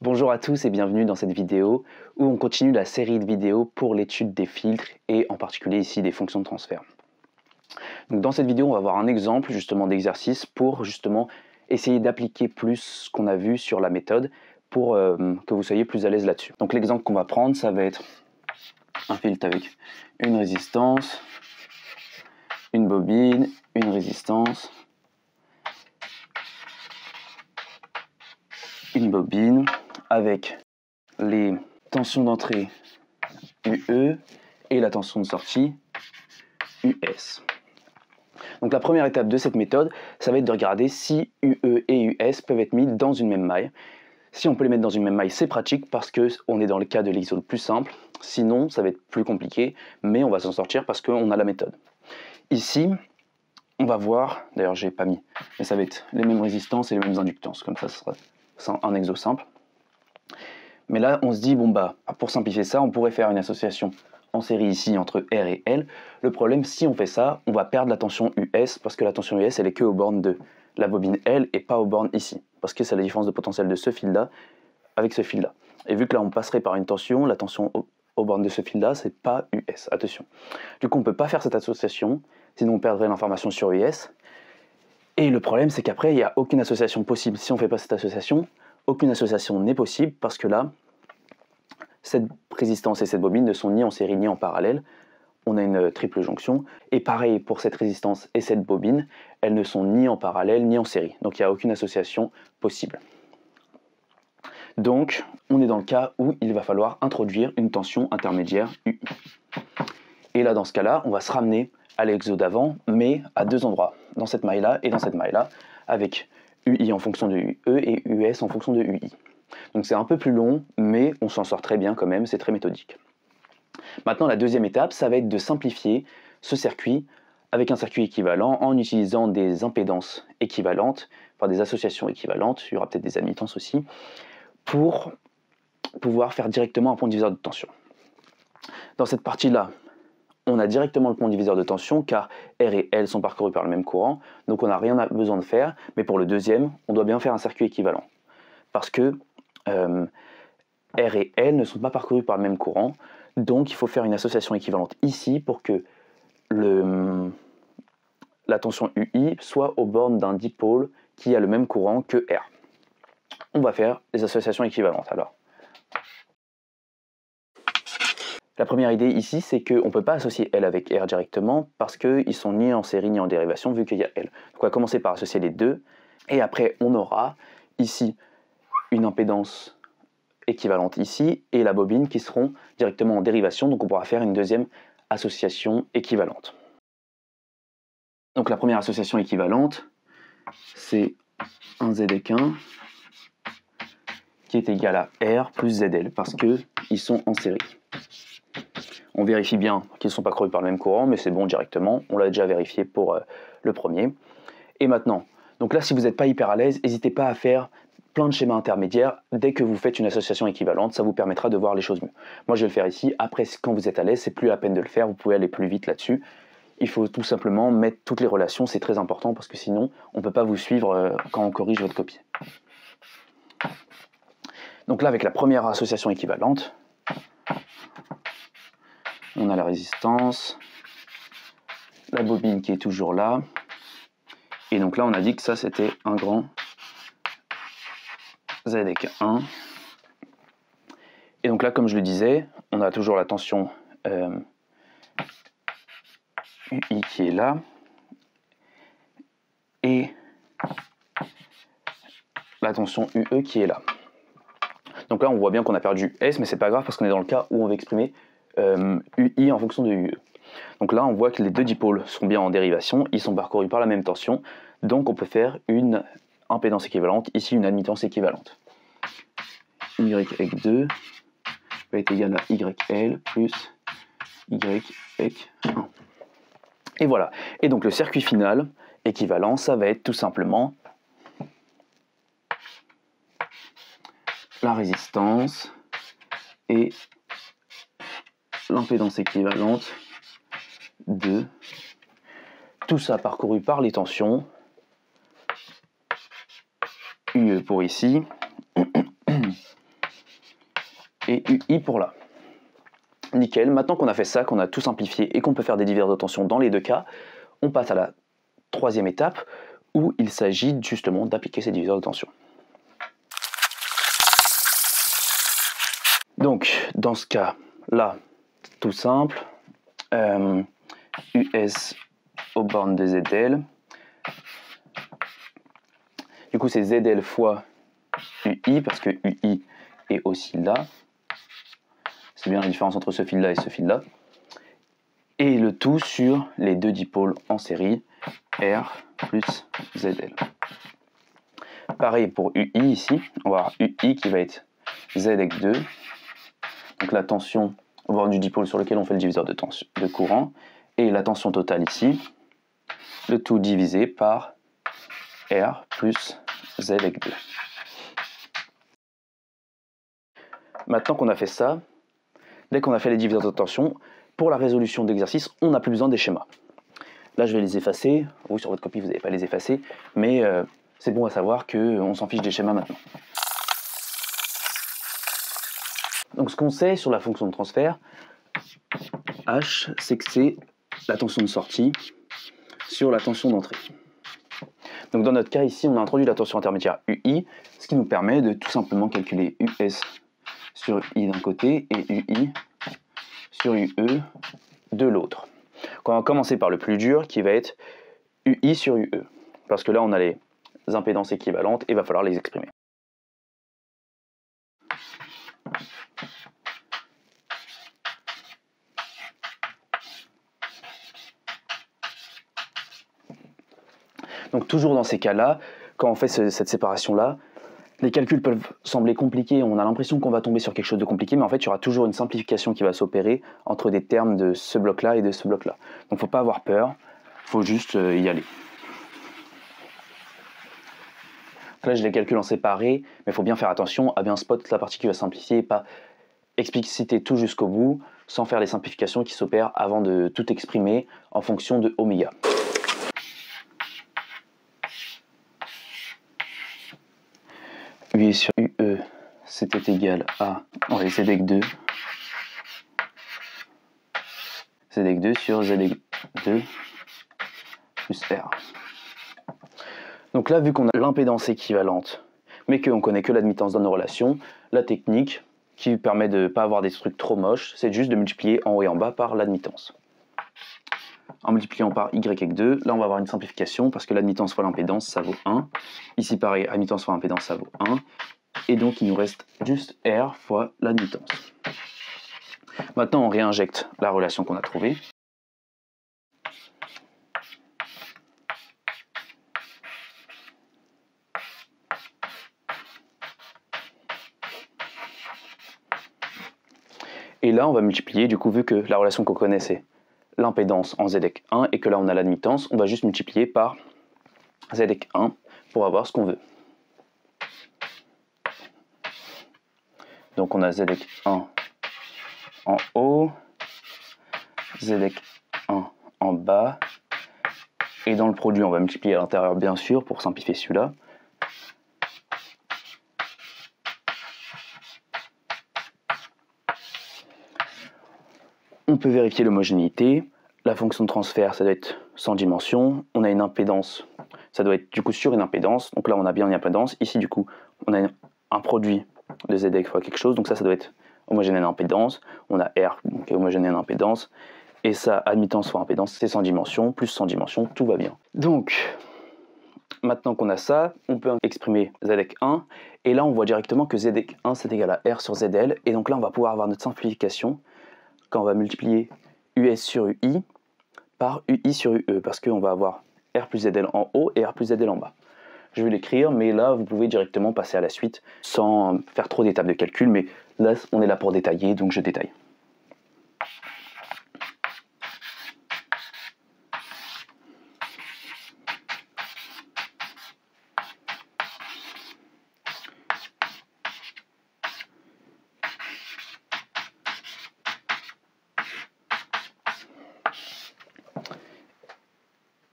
Bonjour à tous et bienvenue dans cette vidéo où on continue la série de vidéos pour l'étude des filtres et en particulier ici des fonctions de transfert. Donc dans cette vidéo, on va voir un exemple justement d'exercice pour justement essayer d'appliquer plus ce qu'on a vu sur la méthode pour que vous soyez plus à l'aise là-dessus. Donc l'exemple qu'on va prendre, ça va être un filtre avec une résistance, une bobine, une résistance, une bobine avec les tensions d'entrée UE et la tension de sortie US. Donc la première étape de cette méthode, ça va être de regarder si UE et US peuvent être mis dans une même maille. Si on peut les mettre dans une même maille, c'est pratique parce qu'on est dans le cas de l'exo le plus simple. Sinon, ça va être plus compliqué, mais on va s'en sortir parce qu'on a la méthode. Ici, on va voir, d'ailleurs j'ai pas mis, mais ça va être les mêmes résistances et les mêmes inductances, comme ça ce sera un exo simple. Mais là, on se dit, bon bah, pour simplifier ça, on pourrait faire une association en série ici entre R et L. Le problème, si on fait ça, on va perdre la tension US, parce que la tension US, elle est que aux bornes de la bobine L et pas aux bornes ici, parce que c'est la différence de potentiel de ce fil-là avec ce fil-là. Et vu que là, on passerait par une tension, la tension aux bornes de ce fil-là, c'est pas US, attention. Du coup, on ne peut pas faire cette association, sinon on perdrait l'information sur US. Et le problème, c'est qu'après, il n'y a aucune association possible. Si on ne fait pas cette association, aucune association n'est possible, parce que là, cette résistance et cette bobine ne sont ni en série ni en parallèle. On a une triple jonction. Et pareil pour cette résistance et cette bobine, elles ne sont ni en parallèle ni en série. Donc il n'y a aucune association possible. Donc on est dans le cas où il va falloir introduire une tension intermédiaire UI. Et là dans ce cas-là, on va se ramener à l'exo d'avant, mais à deux endroits, dans cette maille-là et dans cette maille-là, avec UI en fonction de UE et US en fonction de UI. Donc c'est un peu plus long, mais on s'en sort très bien quand même, c'est très méthodique. Maintenant, la deuxième étape, ça va être de simplifier ce circuit avec un circuit équivalent en utilisant des impédances équivalentes, enfin des associations équivalentes, il y aura peut-être des admittances aussi, pour pouvoir faire directement un point diviseur de tension. Dans cette partie-là, on a directement le point diviseur de tension car R et L sont parcourus par le même courant, donc on n'a rien besoin de faire, mais pour le deuxième, on doit bien faire un circuit équivalent. Parce que R et L ne sont pas parcourus par le même courant, donc il faut faire une association équivalente ici pour que la tension UI soit aux bornes d'un dipôle qui a le même courant que R. On va faire des associations équivalentes alors. La première idée ici, c'est qu'on ne peut pas associer L avec R directement parce qu'ils ne sont ni en série ni en dérivation vu qu'il y a L. Donc on va commencer par associer les deux et après on aura ici une impédance équivalente ici et la bobine qui seront directement en dérivation, donc on pourra faire une deuxième association équivalente. Donc la première association équivalente, c'est un ZEC1 qui est égal à R plus ZL parce qu'ils sont en série. On vérifie bien qu'ils ne sont pas croisés par le même courant, mais c'est bon directement, on l'a déjà vérifié pour le premier. Et maintenant, donc là si vous n'êtes pas hyper à l'aise, n'hésitez pas à faire plein de schémas intermédiaires. Dès que vous faites une association équivalente, ça vous permettra de voir les choses mieux. Moi je vais le faire ici, après quand vous êtes à l'aise, c'est plus la peine de le faire, vous pouvez aller plus vite là-dessus. Il faut tout simplement mettre toutes les relations, c'est très important parce que sinon on ne peut pas vous suivre quand on corrige votre copie. Donc là avec la première association équivalente, on a la résistance, la bobine qui est toujours là, et donc là on a dit que ça c'était un grand ZEC1. Et donc là comme je le disais, on a toujours la tension UI qui est là, et la tension UE qui est là. Donc là on voit bien qu'on a perdu S, mais c'est pas grave parce qu'on est dans le cas où on va exprimer UI en fonction de UE. Donc là on voit que les deux dipôles sont bien en dérivation, ils sont parcourus par la même tension, donc on peut faire une impédance équivalente, ici une admittance équivalente. Y avec 2 va être égal à YL plus Y avec 1. Et voilà. Et donc le circuit final équivalent, ça va être tout simplement la résistance et l'impédance équivalente de tout ça parcouru par les tensions UE pour ici et UI pour là. Nickel, maintenant qu'on a fait ça, qu'on a tout simplifié et qu'on peut faire des diviseurs de tension dans les deux cas, on passe à la troisième étape où il s'agit justement d'appliquer ces diviseurs de tension. Donc, dans ce cas-là, tout simple, US aux bornes de ZL. Du coup, c'est ZL fois UI, parce que UI est aussi là. C'est bien la différence entre ce fil-là et ce fil-là. Et le tout sur les deux dipôles en série, R plus ZL. Pareil pour UI ici, on va avoir UI qui va être ZX 2. Donc la tension au bord du dipôle sur lequel on fait le diviseur de courant. Et la tension totale ici, le tout divisé par R plus ZX 2. Maintenant qu'on a fait ça, dès qu'on a fait les diviseurs de tension, pour la résolution d'exercice, on n'a plus besoin des schémas. Là, je vais les effacer. Oui, sur votre copie, vous n'allez pas les effacer, mais c'est bon à savoir qu'on s'en fiche des schémas maintenant. Donc, ce qu'on sait sur la fonction de transfert, H, c'est que c'est la tension de sortie sur la tension d'entrée. Donc, dans notre cas, ici, on a introduit la tension intermédiaire UI, ce qui nous permet de tout simplement calculer US sur I d'un côté et UI sur UE de l'autre. On va commencer par le plus dur qui va être UI sur UE. Parce que là, on a les impédances équivalentes et il va falloir les exprimer. Donc toujours dans ces cas-là, quand on fait cette séparation-là, les calculs peuvent sembler compliqués, on a l'impression qu'on va tomber sur quelque chose de compliqué, mais en fait, il y aura toujours une simplification qui va s'opérer entre des termes de ce bloc-là et de ce bloc-là. Donc, il ne faut pas avoir peur, il faut juste y aller. Là, je les calcule en séparé, mais il faut bien faire attention à bien spot la partie qui va simplifier et pas expliciter tout jusqu'au bout, sans faire les simplifications qui s'opèrent avant de tout exprimer en fonction de oméga. UI sur UE, c'était égal à, on va ZX 2, ZX 2 sur ZX 2 plus R. Donc là, vu qu'on a l'impédance équivalente, mais qu'on connaît que l'admittance dans nos relations, la technique qui permet de ne pas avoir des trucs trop moches, c'est juste de multiplier en haut et en bas par l'admittance. En multipliant par Y avec 2, là on va avoir une simplification parce que l'admittance fois l'impédance, ça vaut 1. Ici pareil, admittance fois impédance, ça vaut 1. Et donc il nous reste juste R fois l'admittance. Maintenant on réinjecte la relation qu'on a trouvée. Et là on va multiplier, du coup vu que la relation qu'on connaissait, l'impédance en ZX1 et que là on a l'admittance, on va juste multiplier par ZX1 pour avoir ce qu'on veut. Donc on a ZX1 en haut, ZX1 en bas, et dans le produit on va multiplier à l'intérieur bien sûr pour simplifier celui-là. On peut vérifier l'homogénéité. La fonction de transfert, ça doit être sans dimension. On a une impédance, ça doit être du coup sur une impédance. Donc là, on a bien une impédance. Ici, du coup, on a un produit de ZX fois quelque chose. Donc ça doit être homogénéen impédance. On a R qui est homogénéen impédance. Et ça, admittance fois impédance, c'est sans dimension. Plus sans dimension, tout va bien. Donc, maintenant qu'on a ça, on peut exprimer ZX1. Et là, on voit directement que ZX1, c'est égal à R sur ZL. Et donc là, on va pouvoir avoir notre simplification quand on va multiplier US sur UI par UI sur UE, parce qu'on va avoir R plus ZL en haut et R plus ZL en bas. Je vais l'écrire, mais là, vous pouvez directement passer à la suite sans faire trop d'étapes de calcul, mais là, on est là pour détailler, donc je détaille.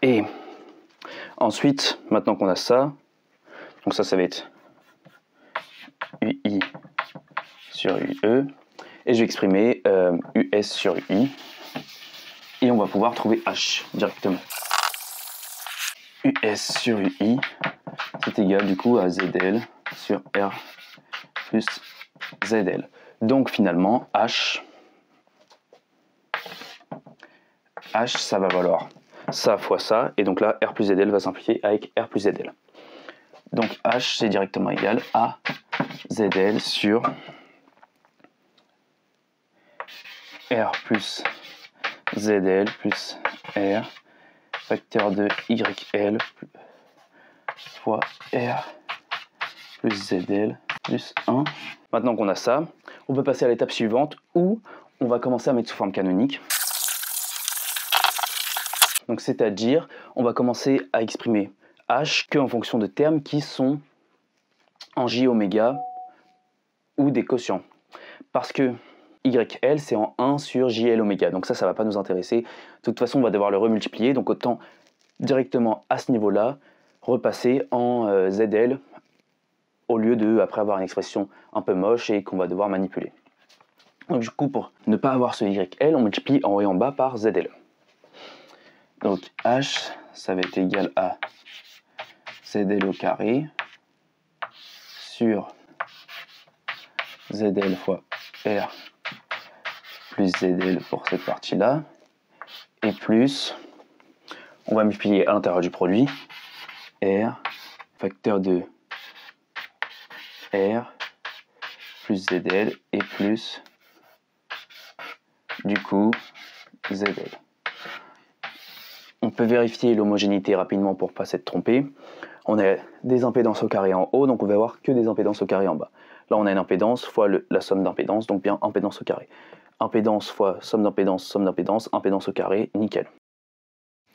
Et ensuite, maintenant qu'on a ça, donc ça va être UI sur UE. Et je vais exprimer US sur UI. Et on va pouvoir trouver H directement. US sur UI, c'est égal du coup à ZL sur R plus ZL. Donc finalement, H, ça va valoir ça fois ça. Et donc là, R plus ZL va simplifier avec R plus ZL. Donc H, c'est directement égal à ZL sur R plus ZL plus R facteur de YL fois R plus ZL plus 1. Maintenant qu'on a ça, on peut passer à l'étape suivante où on va commencer à mettre sous forme canonique. Donc c'est-à-dire, on va commencer à exprimer H que en fonction de termes qui sont en J oméga ou des quotients. Parce que YL, c'est en 1 sur JL oméga. Donc ça ne va pas nous intéresser. De toute façon, on va devoir le remultiplier. Donc autant directement à ce niveau-là, repasser en ZL au lieu de, après avoir une expression un peu moche et qu'on va devoir manipuler. Donc du coup, pour ne pas avoir ce YL, on multiplie en haut et en bas par ZL. Donc H, ça va être égal à ZL au carré sur ZL fois R plus ZL pour cette partie-là, et plus, on va multiplier à l'intérieur du produit, R facteur de R plus ZL et plus, du coup, ZL. On peut vérifier l'homogénéité rapidement pour ne pas s'être trompé. On a des impédances au carré en haut, donc on va avoir que des impédances au carré en bas. Là, on a une impédance fois la somme d'impédances, donc bien impédance au carré. Impédance fois somme d'impédance, impédance au carré, nickel.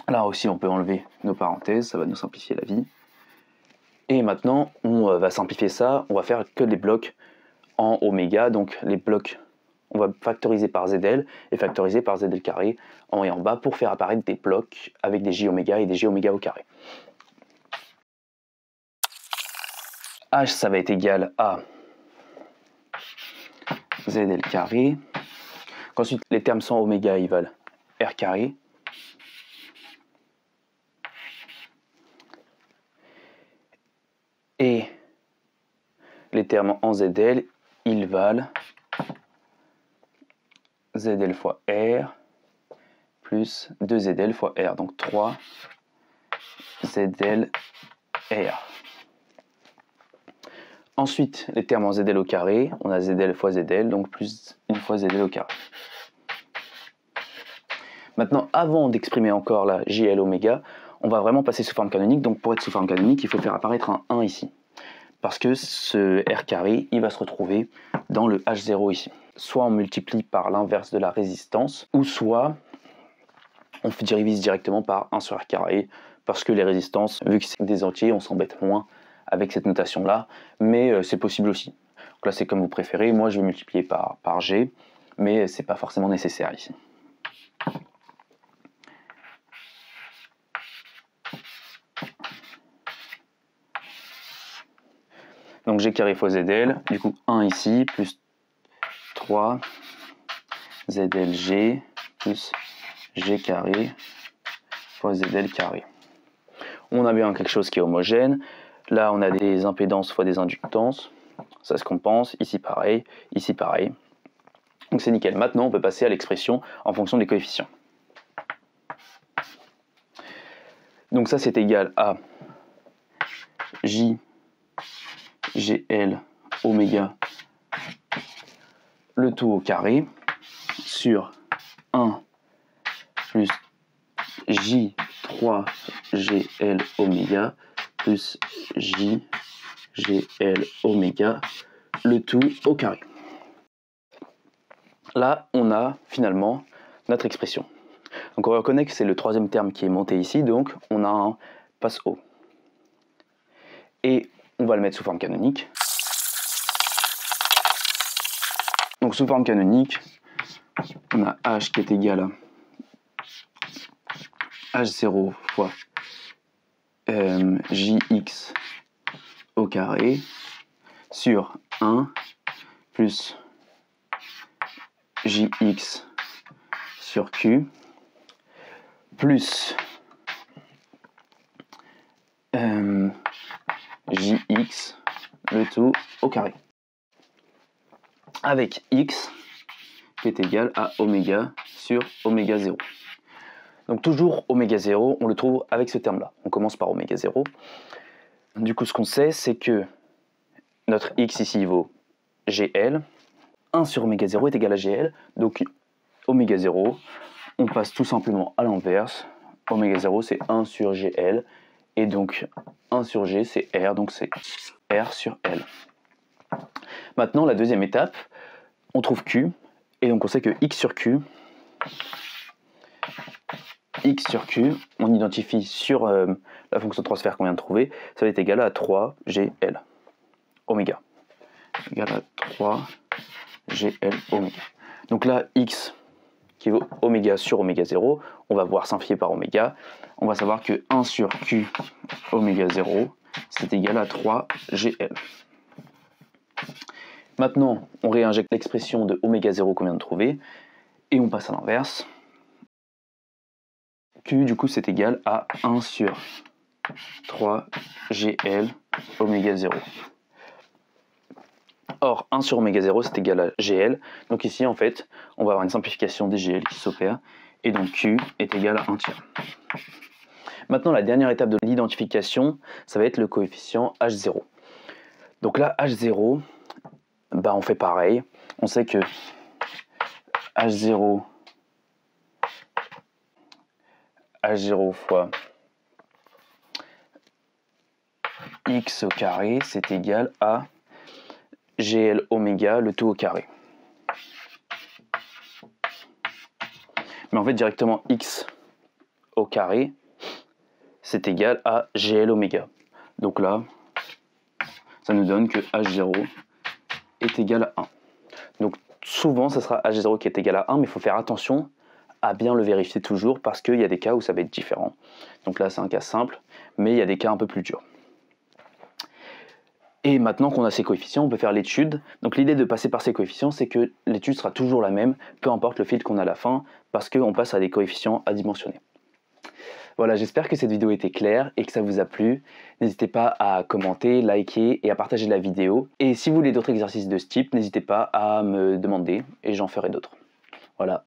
Là aussi, on peut enlever nos parenthèses, ça va nous simplifier la vie. Et maintenant, on va simplifier ça, on va faire que des blocs en oméga, donc les blocs, on va factoriser par ZL et factoriser par ZL carré en haut et en bas pour faire apparaître des blocs avec des J oméga et des J oméga au carré. H, ça va être égal à ZL carré. Ensuite, les termes sans oméga, ils valent R carré. Et les termes en ZL, ils valent ZL fois R plus 2ZL fois R. Donc 3 ZL R. Ensuite, les termes en ZL au carré, on a ZL fois ZL, donc plus une fois ZL au carré. Maintenant, avant d'exprimer encore la JL oméga, on va vraiment passer sous forme canonique. Donc pour être sous forme canonique, il faut faire apparaître un 1 ici. Parce que ce R carré, il va se retrouver dans le H0 ici. Soit on multiplie par l'inverse de la résistance, ou soit on divise directement par 1 sur R carré, parce que les résistances, vu que c'est des entiers, on s'embête moins avec cette notation-là, mais c'est possible aussi. Donc là, c'est comme vous préférez. Moi, je vais multiplier par G, mais c'est pas forcément nécessaire ici. Donc G carré fois ZL, du coup 1 ici, plus 3 ZLG plus G carré fois ZL carré. On a bien quelque chose qui est homogène. Là, on a des impédances fois des inductances. Ça se compense. Ici, pareil. Ici, pareil. Donc c'est nickel. Maintenant, on peut passer à l'expression en fonction des coefficients. Donc ça, c'est égal à J, GL, oméga, le tout au carré, sur 1 plus J3 GL oméga plus J GL oméga, le tout au carré. Là, on a finalement notre expression. Donc on reconnaît que c'est le troisième terme qui est monté ici, donc on a un passe haut. Et on va le mettre sous forme canonique. Donc sous forme canonique, on a H qui est égal à H0 fois JX au carré sur 1 plus jx sur q plus jx, le tout au carré, avec x qui est égal à oméga sur oméga 0. Donc toujours oméga 0, on le trouve avec ce terme-là. On commence par oméga 0. Du coup, ce qu'on sait, c'est que notre x ici vaut gl. 1 sur oméga 0 est égal à gl. Donc oméga 0, on passe tout simplement à l'inverse. Oméga 0, c'est 1 sur gl. Et donc 1 sur g, c'est r. Donc c'est r sur l. Maintenant, la deuxième étape, on trouve q. Et donc on sait que x sur q, on identifie sur la fonction de transfert qu'on vient de trouver, ça va être égal à 3gl oméga. Égal à 3gl oméga. Donc là, x qui vaut oméga sur oméga 0, on va voir simplifier par oméga. On va savoir que 1 sur q oméga 0, c'est égal à 3gl. Maintenant, on réinjecte l'expression de oméga 0 qu'on vient de trouver, et on passe à l'inverse. Q, du coup, c'est égal à 1 sur 3gl oméga 0. Or, 1 sur oméga 0, c'est égal à gl. Donc ici, en fait, on va avoir une simplification des gl qui s'opère, et donc Q est égal à 1 tiers. Maintenant, la dernière étape de l'identification, ça va être le coefficient H0. Donc là, H0, bah, on fait pareil. On sait que H0 fois x au carré, c'est égal à gl oméga, le tout au carré. Mais en fait, directement x au carré, c'est égal à gl oméga. Donc là, ça nous donne que h0 est égal à 1. Donc souvent, ça sera h0 qui est égal à 1, mais il faut faire attention à bien le vérifier toujours, parce qu'il y a des cas où ça va être différent. Donc là, c'est un cas simple, mais il y a des cas un peu plus durs. Et maintenant qu'on a ces coefficients, on peut faire l'étude. Donc l'idée de passer par ces coefficients, c'est que l'étude sera toujours la même, peu importe le fil qu'on a à la fin, parce qu'on passe à des coefficients adimensionnés. Voilà, j'espère que cette vidéo était claire et que ça vous a plu. N'hésitez pas à commenter, liker et à partager la vidéo. Et si vous voulez d'autres exercices de ce type, n'hésitez pas à me demander et j'en ferai d'autres. Voilà.